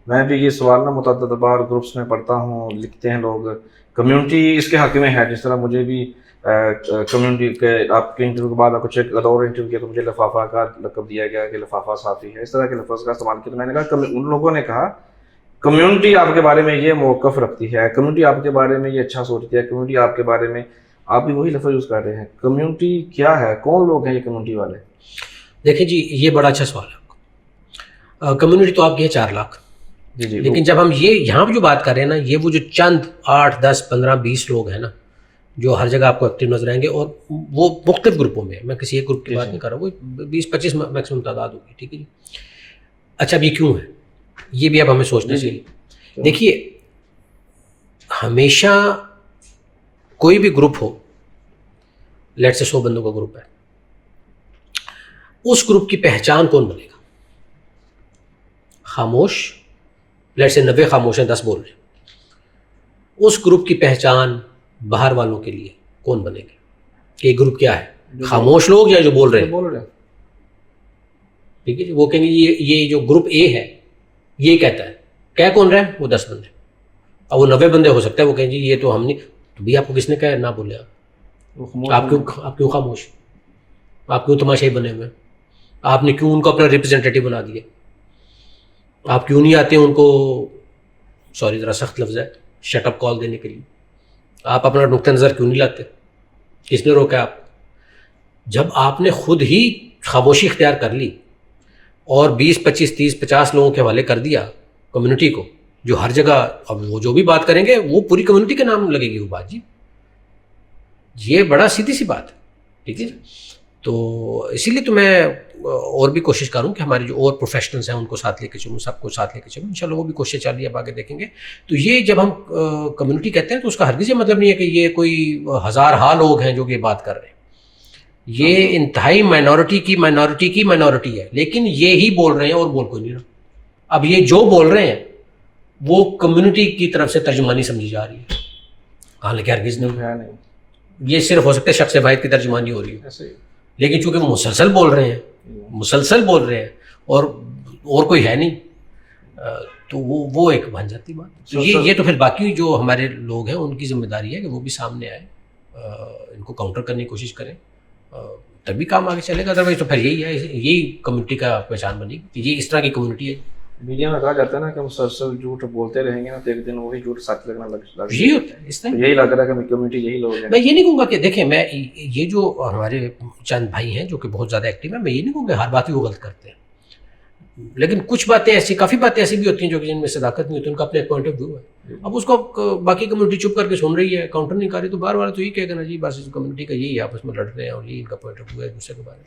میں بھی یہ سوال نا متعدد بار گروپس میں پڑھتا ہوں، لکھتے ہیں لوگ، کمیونٹی اس کے حق میں ہے. جس طرح مجھے بھی کمیونٹی کے آپ کے انٹرویو کے بعد آپ کو چیک اور انٹرویو کیا تو مجھے لفافہ کا لقب دیا گیا کہ لفافہ صافی ہے، اس طرح کے لفظ کا استعمال کیا. تو میں نے کہا ان لوگوں نے کہا کمیونٹی آپ کے بارے میں یہ موقف رکھتی ہے، کمیونٹی آپ کے بارے میں یہ اچھا سوچتی ہے، کمیونٹی آپ کے بارے میں، آپ بھی وہی لفظ یوز کر رہے ہیں. کمیونٹی کیا ہے؟ کون لوگ ہیں یہ کمیونٹی والے؟ دیکھیں جی یہ بڑا اچھا سوال ہے آپ کا. کمیونٹی تو آپ کی ہے 4 لاکھ، جی لیکن جب ہم یہ یہاں پہ جو بات کر رہے ہیں نا، یہ وہ جو چند 8 10 15 20 لوگ ہیں نا جو ہر جگہ آپ کو ایکٹیو نظر آئیں گے، اور وہ مختلف گروپوں میں، میں کسی ایک گروپ کی بات نہیں کر رہا ہوں، وہ 20 25 میکسیمم تعداد ہوگی. ٹھیک ہے جی. اچھا اب یہ کیوں ہے؟ یہ بھی اب ہمیں سوچنا چاہیے. دیکھیے ہمیشہ کوئی بھی گروپ ہو، لیٹ سے 100 بندوں کا گروپ ہے، اس گروپ کی پہچان کون بنے گا؟ خاموش، لیٹ سے 90 خاموش ہیں 10 بول رہے ہیں. اس گروپ کی پہچان باہر والوں کے لیے کون بنے گا کہ یہ گروپ کیا ہے؟ خاموش لوگ یا جو بول رہے ہیں؟ ٹھیک ہے جی. وہ کہیں گے یہ جو گروپ اے ہے یہ کہتا ہے، کہہ کون رہا ہے؟ وہ 10 بندے، اور وہ 90 بندے ہو سکتا ہے وہ کہیں جی یہ تو ہم نہیں. تو بھی آپ کو کس نے کہا نہ بولے؟ آپ کیوں خاموش؟ آپ کیوں تماشائی بنے ہوئے؟ آپ نے کیوں ان کو اپنا ریپرزینٹیٹیو بنا دیا؟ آپ کیوں نہیں آتے ان کو، سوری ذرا سخت لفظ ہے، شٹ اپ کال دینے کے لیے؟ آپ اپنا نقطہ نظر کیوں نہیں لاتے؟ کس نے روکا آپ؟ جب آپ نے خود ہی خاموشی اختیار کر لی اور 20 25 30 50 لوگوں کے حوالے کر دیا کمیونٹی کو، جو ہر جگہ اب وہ جو بھی بات کریں گے وہ پوری کمیونٹی کے نام لگے گی وہ بات. جی یہ بڑا سیدھی سی بات ہے. ٹھیک ہے جی. تو اسی لیے تو میں اور بھی کوشش کروں کہ ہمارے جو اور پروفیشنلز ہیں ان کو ساتھ لے کے چلوں، سب کو ساتھ لے کے چلوں. انشاءاللہ وہ بھی کوشش چل رہی ہے، اب آگے دیکھیں گے. تو یہ جب ہم کمیونٹی کہتے ہیں تو اس کا ہرگز یہ مطلب نہیں ہے کہ یہ کوئی ہزارہا لوگ ہیں جو یہ بات کر رہے ہیں. یہ انتہائی مائنورٹی کی مائنورٹی ہے، لیکن یہ ہی بول رہے ہیں اور بول کوئی نہیں رہا. اب یہ جو بول رہے ہیں وہ کمیونٹی کی طرف سے ترجمانی سمجھی جا رہی ہے، حالانکہ ہرگز نہیں ہے. یہ صرف ہو سکتا ہے شخص واحد کی ترجمانی ہو رہی ہے، لیکن چونکہ وہ مسلسل بول رہے ہیں اور کوئی ہے نہیں، تو وہ ایک بن جاتی بات. تو یہ تو پھر باقی جو ہمارے لوگ ہیں ان کی ذمہ داری ہے کہ وہ بھی سامنے آئے، ان کو کاؤنٹر کرنے کی کوشش کریں، تبھی کام آگے چلے گا. ادروائز تو پھر یہی ہے، یہی کمیونٹی کا پہچان بنے گی. یہ اس طرح کی کمیونٹی ہے. میڈیا میں کہا جاتا ہے نا کہ مسلسل جھوٹ بولتے رہیں گے نا تو ایک دن وہی جھوٹ سچ لگنا لگ یہی ہوتا ہے. اس طرح یہی لگ رہا ہے کہ کمیونٹی یہی لوگ ہیں. میں یہ نہیں کہوں گا کہ دیکھیں، میں یہ جو ہمارے چند بھائی ہیں جو کہ بہت زیادہ ایکٹیو ہیں، میں یہ نہیں کہوں کہ ہر بات ہی وہ غلط کرتے ہیں، لیکن کچھ باتیں ایسی، کافی باتیں ایسی بھی ہوتی ہیں جو کہ جن میں صداقت نہیں ہوتی، ان کا اپنے ایک پوائنٹ آف ویو ہے. اب اس کو باقی کمیونٹی چپ کر کے سن رہی ہے، کاؤنٹر نہیں کر رہی، تو باہر والا تو یہ کہے گا نا جی بس اس کمیونٹی کا یہی آپس میں لڑ رہے ہیں اور یہی ان کا پوائنٹ آف ویو ہے دوسرے کے بارے میں.